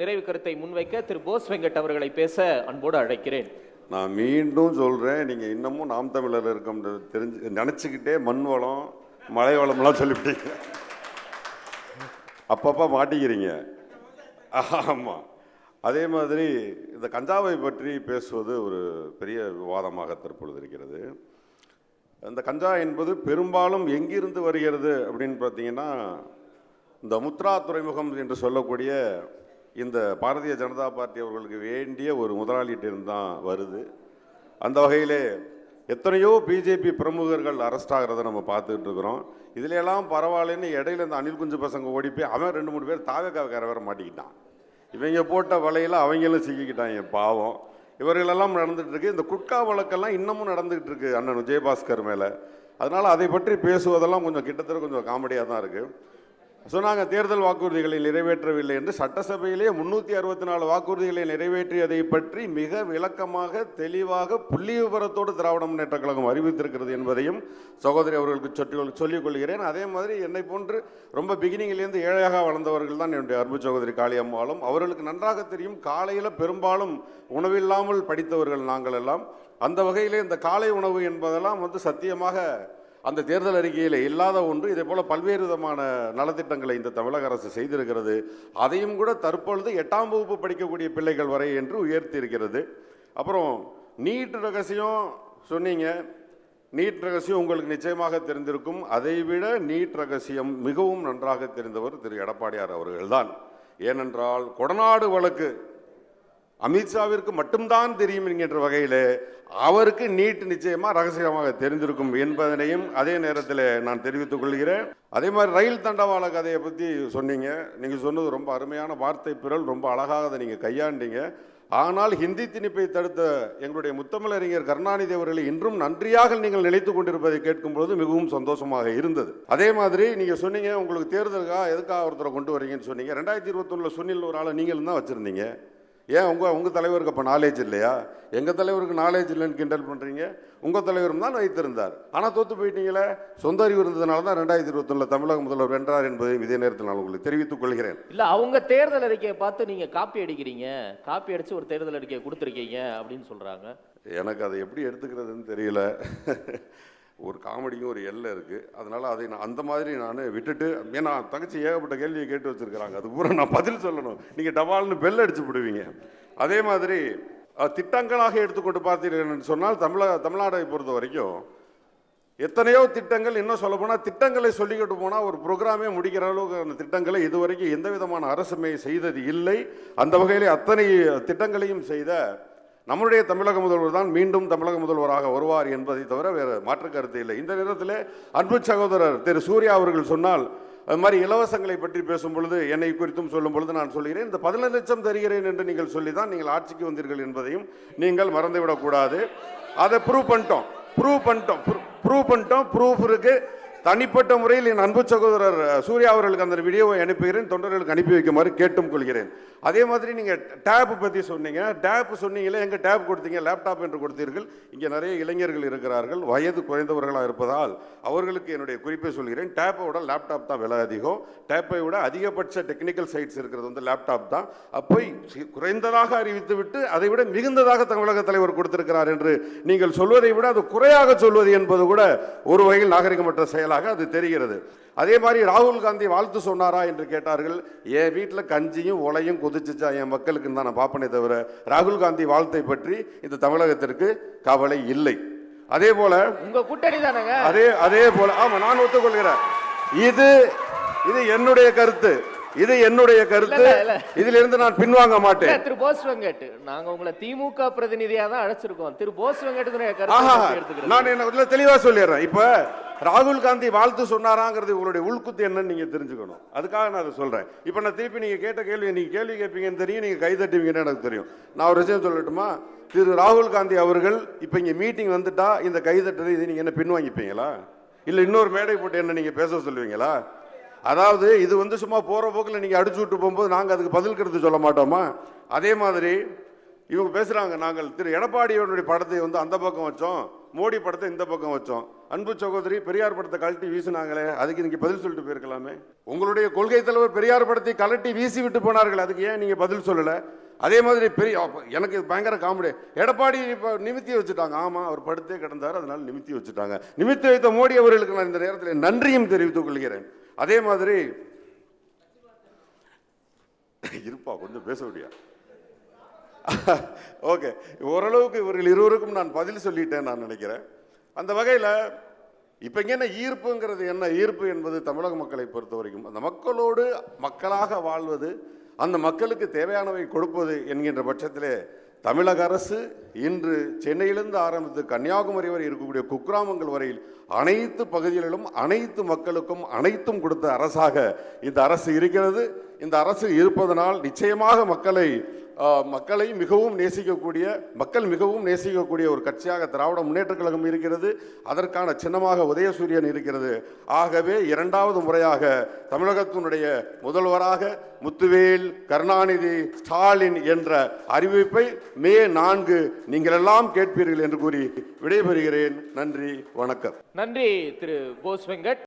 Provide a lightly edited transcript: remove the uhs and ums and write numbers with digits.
நிறைவு கருத்தை முன்வைக்க திரு போஸ் வெங்கட் அவர்களை பேச அன்போடு அழைக்கிறேன். நான் மீண்டும் சொல்கிறேன், நீங்கள் இன்னமும் நாம் தமிழர் இருக்கோம் தெரிஞ்சு நினச்சிக்கிட்டே மண் வளம் மழை வளம்லாம் சொல்லிவிட்டீங்க, அப்பப்போ மாட்டிக்கிறீங்க. ஆமாம், அதே மாதிரி இந்த கஞ்சாவை பற்றி பேசுவது ஒரு பெரிய விவாதமாக தற்பொழுது இருக்கிறது. இந்த கஞ்சா என்பது பெரும்பாலும் எங்கிருந்து வருகிறது அப்படின்னு பார்த்தீங்கன்னா, இந்த முத்ரா துறைமுகம் என்று சொல்லக்கூடிய இந்த பாரதிய ஜனதா பார்ட்டி அவர்களுக்கு வேண்டிய ஒரு முதலாளியிட்டிருந்து தான் வருது. அந்த வகையிலே எத்தனையோ பிஜேபி பிரமுகர்கள் அரெஸ்ட் ஆகிறத நம்ம பார்த்துக்கிட்டு இருக்கிறோம். இதுலையெல்லாம் பரவாயில்லன்னு இடையில இந்த அணில் குஞ்சு பசங்க ஓடி போய் அவன் 2-3 பேர் தாவேக்கார வேற மாட்டிக்கிட்டான். இவங்க போட்ட வலையில் அவங்களும் சிக்கிக்கிட்டாங்க பாவம். இவர்களெல்லாம் நடந்துகிட்டு இருக்கு. இந்த குட்கா வழக்கெல்லாம் இன்னமும் நடந்துகிட்டு இருக்கு அண்ணன் விஜயபாஸ்கர் மேலே. அதனால் அதை பற்றி பேசுவதெல்லாம் கொஞ்சம் கிட்டத்தட்ட கொஞ்சம் காமெடியாக தான் இருக்குது. சொன்னாங்க தேர்தல் வாக்குறுதிகளை நிறைவேற்றவில்லை என்று. சட்டசபையிலே 364 வாக்குறுதிகளை நிறைவேற்றியதை பற்றி மிக விளக்கமாக தெளிவாக புள்ளி விவரத்தோடு திராவிட முன்னேற்ற கழகம் அறிவித்திருக்கிறது என்பதையும் சகோதரி அவர்களுக்கு சொல்லிக் கொள்கிறேன். அதே மாதிரி என்னை போன்று ரொம்ப பிகினிங்கிலேருந்து ஏழையாக வளர்ந்தவர்கள் தான் என்னுடைய அன்பு சகோதரி காளியம்மாளும். அவர்களுக்கு நன்றாக தெரியும், காலையில் பெரும்பாலும் உணவில்லாமல் படித்தவர்கள் நாங்கள் எல்லாம். அந்த வகையிலே இந்த காலை உணவு என்பதெல்லாம் சத்தியமாக அந்த தேர்தல் அறிக்கையில் இல்லாத ஒன்று. இதே போல் பல்வேறு விதமான நலத்திட்டங்களை இந்த தமிழக அரசு செய்திருக்கிறது. அதையும் கூட தற்பொழுது 8ஆம் வகுப்பு படிக்கக்கூடிய பிள்ளைகள் வரை என்று உயர்த்தி இருக்கிறது. அப்புறம் நீட் ரகசியம் சொன்னீங்க. நீட் ரகசியம் உங்களுக்கு நிச்சயமாக தெரிந்திருக்கும். அதைவிட நீட் ரகசியம் மிகவும் நன்றாக தெரிந்தவர் திரு எடப்பாடியார் அவர்கள்தான். ஏனென்றால் கொடநாடு வழக்கு அமித்ஷாவிற்கு மட்டும்தான் தெரியும் என்கின்ற வகையில் அவருக்கு நீட் நிச்சயமாக ரகசியமாக தெரிந்திருக்கும் என்பதனையும் அதே நேரத்தில் நான் தெரிவித்துக் கொள்கிறேன். அதே மாதிரி ரயில் தண்டவாள கதையை பற்றி சொன்னீங்க. நீங்கள் சொன்னது ரொம்ப அருமையான வார்த்தை பிறல், ரொம்ப அழகாக அதை நீங்கள் கையாண்டீங்க. ஆனால் ஹிந்தி திணிப்பை தடுத்த எங்களுடைய முத்தமிழறிஞர் கருணாநிதி அவர்களை இன்றும் நன்றியாக நீங்கள் நினைத்து கொண்டிருப்பதை கேட்கும்போது மிகவும் சந்தோஷமாக இருந்தது. அதே மாதிரி நீங்கள் சொன்னீங்க, உங்களுக்கு தேர்தலுக்காக எதுக்காக ஒருத்தரை கொண்டு வரீங்கன்னு சொன்னீங்க. 2021 சொன்னில் ஒரு ஆளை நீங்களும் தான் வச்சுருந்தீங்க. ஏன் உங்கள் தலைவருக்கு அப்போ நாலேஜ் இல்லையா? எங்கள் தலைவருக்கு நாலேஜ் இல்லைன்னு கிண்டல் பண்ணுறீங்க. உங்கள் தலைவரும் தான் வைத்திருந்தார், ஆனால் தோற்று போயிட்டீங்களே. சொந்த அறிவு இருந்ததுனால தான் 2021 தமிழக முதல்வர் வென்றார் என்பதை இதே நேரத்தில் நான் உங்களுக்கு தெரிவித்துக் கொள்கிறேன். இல்லை, அவங்க தேர்தல் அறிக்கையை பார்த்து நீங்கள் காப்பி அடிக்கிறீங்க, காப்பி அடித்து ஒரு தேர்தல் அறிக்கையை கொடுத்துருக்கீங்க அப்படின்னு சொல்கிறாங்க. எனக்கு அதை எப்படி எடுத்துக்கிறதுன்னு தெரியல. ஒரு காமெடிக்கும் ஒரு எல்லை இருக்குது. அதனால் அதை நான் அந்த மாதிரி நான் விட்டுட்டு, ஏன்னா தங்கச்சி ஏகப்பட்ட கேள்வியை கேட்டு வச்சுருக்கிறாங்க, அது பூரா நான் பதில் சொல்லணும். நீங்கள் டபால்னு பெல் அடிச்சு விடுவீங்க. அதே மாதிரி திட்டங்களாக எடுத்துக்கொண்டு பார்த்தீங்கன்னு சொன்னால் தமிழ்நாடை பொறுத்த வரைக்கும் எத்தனையோ திட்டங்கள், இன்னும் சொல்ல போனால் திட்டங்களை சொல்லிக்கிட்டு போனால் ஒரு ப்ரோக்ராமே முடிக்கிற அளவுக்கு அந்த திட்டங்களை இதுவரைக்கும் எந்த விதமான அரசுமே செய்தது இல்லை. அந்த வகையில் அத்தனை திட்டங்களையும் செய்த நம்முடைய தமிழக முதல்வர் தான் மீண்டும் தமிழக முதல்வராக வருவார் என்பதை தவிர வேறு மாற்று கருத்து இல்லை. இந்த நேரத்தில் அன்பு சகோதரர் திரு சூர்யா அவர்கள் சொன்னால், அது மாதிரி இலவசங்களை பற்றி பேசும் பொழுது என்னை குறித்தும் சொல்லும் பொழுது நான் சொல்கிறேன், இந்த 15 லட்சம் தருகிறேன் என்று நீங்கள் சொல்லி தான் நீங்கள் ஆட்சிக்கு வந்தீர்கள் என்பதையும் நீங்கள் மறந்துவிடக்கூடாது. அதை ப்ரூவ் பண்ணிட்டோம். ப்ரூஃப் இருக்கு. தனிப்பட்ட முறையில் என் அன்பு சகோதரர் சூர்யா அவர்களுக்கு அந்த வீடியோவை அனுப்புகிறேன், தொண்டர்களுக்கு அனுப்பி வைக்குமாறு கேட்டும் கொள்கிறேன். அதே மாதிரி நீங்கள் டேப் பற்றி சொன்னீங்க. டேப் சொன்னீங்களே, எங்கே டேப் கொடுத்தீங்க? லேப்டாப் என்று கொடுத்தீர்கள். இங்கே நிறைய இளைஞர்கள் இருக்கிறார்கள், வயது குறைந்தவர்களாக இருப்பதால் அவர்களுக்கு என்னுடைய குறிப்பை சொல்கிறேன். டேப்பை விட லேப்டாப் தான் விலை அதிகம். டேப்பை விட அதிகபட்ச டெக்னிக்கல் சைட்ஸ் இருக்கிறது லேப்டாப் தான். அப்போ குறைந்ததாக அறிவித்து விட்டு அதை விட மிகுந்ததாக தமிழக தலைவர் கொடுத்திருக்கிறார் என்று நீங்கள் சொல்வதை விட அது குறையாக சொல்வது என்பது கூட ஒரு வகையில் நாகரிகமற்ற செயலாக அது தெரிகிறது. அதே மாதிரி ராகுல் காந்தி வாழ்த்து சொன்னாரா என்று கேட்டார்கள். என் வீட்டில் கஞ்சியும் உலையும் கொதிச்சுச்சா என் மக்களுக்கு தான் நான் பார்ப்பனே தவிர ராகுல் காந்தி வாழ்த்தை பற்றி இந்த தமிழகத்திற்கு கவலை இல்லை. அதே போல உங்க கூட்டணி தானங்க. அதே போல ஆமா, நான் ஒத்துக்கொள்கிறேன். இது என்னுடைய கருத்து. இதிலிருந்து நான் பின்வாங்க மாட்டேன். திரு போஸ் வெங்கட், நாங்க உங்களை திமுக பிரதிநிதியா தான் அழைச்சிருக்கோம். திரு போஸ் வெங்கட் நான் என்ன தெளிவா சொல்லிடுறேன். இப்ப ராகுல் காந்தி வாழ்த்து சொன்னாராங்கிறது உங்களுடைய உள்குத்து என்னன்னு நீங்க தெரிஞ்சுக்கணும். அதுக்காக நான் அதை சொல்றேன். இப்ப நான் திருப்பி நீங்க கேட்ட கேள்வி, நீங்க கேள்வி கேட்பீங்கன்னு தெரியும், நீங்க கை தட்டுவீங்கன்னு எனக்கு தெரியும். நான் ஒரு விஷயம் சொல்லட்டுமா? திரு ராகுல் காந்தி அவர்கள் இப்ப இங்க மீட்டிங் வந்துட்டா இந்த கை தட்டுறது இது நீங்க என்ன பின்வாங்கிப்பீங்களா? இல்ல இன்னொரு மேடை போட்டு என்ன நீங்க பேச சொல்லுவீங்களா? அதாவது இது சும்மா போற போக்கில் நீங்க அடிச்சு விட்டு போகும்போது நாங்க அதுக்கு பதில் கருத்து சொல்ல மாட்டோமா? அதே மாதிரி இவங்க பேசுறாங்க, நாங்கள் திரு எடப்பாடியோட படத்தை அந்த பக்கம் வச்சோம், மோடி படத்தை இந்த பக்கம் வச்சோம். அன்பு சகோதரி பெரியார் படத்தை கழட்டி வீசினாங்களே, அதுக்கு நீங்க பதில் சொல்லிட்டு போயிருக்கலாமே. உங்களுடைய கொள்கை தலைவர் பெரியார் படத்தை கழட்டி வீசி விட்டு போனார்கள், அதுக்கு ஏன் நீங்க பதில் சொல்லல? அதே மாதிரி எனக்கு பயங்கர காமெடி, எடப்பாடி இப்போ நிமித்தி வச்சுட்டாங்க. ஆமா, அவர் படுத்தே கிடந்தார், அதனால நிமித்தி வச்சுட்டாங்க. நிமித்தி வைத்த மோடி அவர்களுக்கு நான் இந்த நேரத்தில் நன்றியும் தெரிவித்துக் கொள்கிறேன். அதே மாதிரி இருப்பா, கொஞ்சம் பேச முடியா? ஓகே, ஓரளவுக்கு இவர்கள் இருவருக்கும் நான் பதில் சொல்லிட்டேன் நான் நினைக்கிறேன். அந்த வகையில் இப்போ இங்கே என்ன ஈர்ப்புங்கிறது, என்ன ஈர்ப்பு என்பது தமிழக மக்களை பொறுத்த வரைக்கும் அந்த மக்களோடு மக்களாக வாழ்வது, அந்த மக்களுக்கு தேவையானவை கொடுப்பது என்கின்ற பட்சத்திலே தமிழக அரசு இன்று சென்னையிலிருந்து ஆரம்பித்து கன்னியாகுமரி வரை இருக்கக்கூடிய குக்கிராமங்கள் வரையில் அனைத்து பகுதிகளிலும் அனைத்து மக்களுக்கும் அனைத்தும் கொடுத்த அரசாக இந்த அரசு இருக்கிறது. இந்த அரசு இருப்பதனால் நிச்சயமாக மக்களை மிகவும் நேசிக்கக்கூடிய, மக்கள் மிகவும் நேசிக்கக்கூடிய ஒரு கட்சியாக திராவிட முன்னேற்றக் கழகம் இருக்கிறது. அதற்கான சின்னமாக உதயசூரியன் இருக்கிறது. ஆகவே இரண்டாவது முறையாக தமிழகத்தினுடைய முதல்வராக முத்துவேல் கருணாநிதி ஸ்டாலின் என்ற அறிவிப்பை மே 4 நீங்கள் எல்லாம் கேட்பீர்கள் என்று கூறி விடைபெறுகிறேன். நன்றி, வணக்கம். நன்றி திரு போஸ் வெங்கட்.